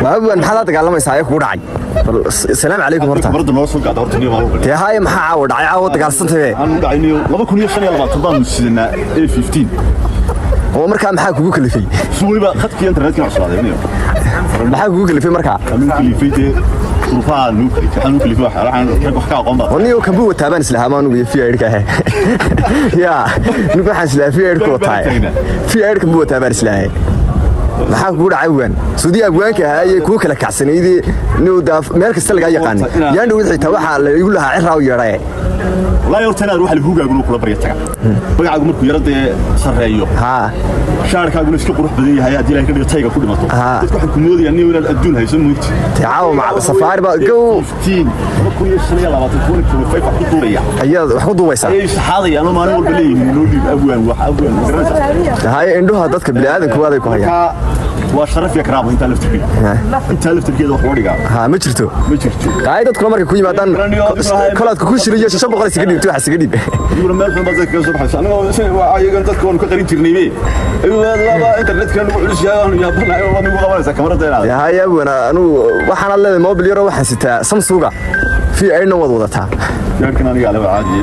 ما أبغى حدا تكلم يساعي كودعي السلام عليكم ورحمة برضه نوصل قاعد أرتني ما هو يا هاي ما عاود عاود تقصنت فيه أنا دعيني لما كوني خلي الله تضام سيدنا A15 هو مركا maxaa kugu kalifay waliba khadkii internetka wax soo adeegnay maxaa kugu kalifay markaa anu kalifay ruufaa nuukli waxaan kalifay wax ka aqoon baa waniyo kan buu taabaan isla hamaan ugu fiirka ya nuku waxaan isla fiirka taay fiirka buu taabaan isla maxaa kugu dhacay waan suudiya abwaanka ay ku kala kacsaneeyay inuu daaf meel kasta laga yaqaan yaan wixii taa waxa la igu lahaa ciraaw yeeray لا يرتنا روح الهوجا يقولوا كل بريتك بقى عقول مركو يرد سريو ها شارك عقول اسكو قروح بدي هيا دي لكن تايغا كل ما تو waxaan ku moodaya inuu inaan adduun haysan moogti taawo ma safari ba go 15 ku yeeshay 20 ku fayfa ku duuraya ayaa wax ku duubaysa ay saxaadaya ama maalin walba leeyihiin loo dhiib abwaan wax abwaan hay indhuha dadka bini'aadanku waaday ku hayaan waa sharaf iyo karaamo inta laftirkeeda wax wadiga ha ma jirto qaydadku markay ku yimaadaan kalaadku ku shiriyo 500 siga dhigto wax siga dhig yuru meel xun baad ka soo baxaysan aniga ayagan dadku waan ka qarin jirnay laba internetka lagu culus yahay ya banaay oo anigu qabanaysa kamarada ya haya wana anu waxaan leeyahay mobile yaro waxaan sitaa Samsung fi ayna wadataa yaan kan aniga ala caadi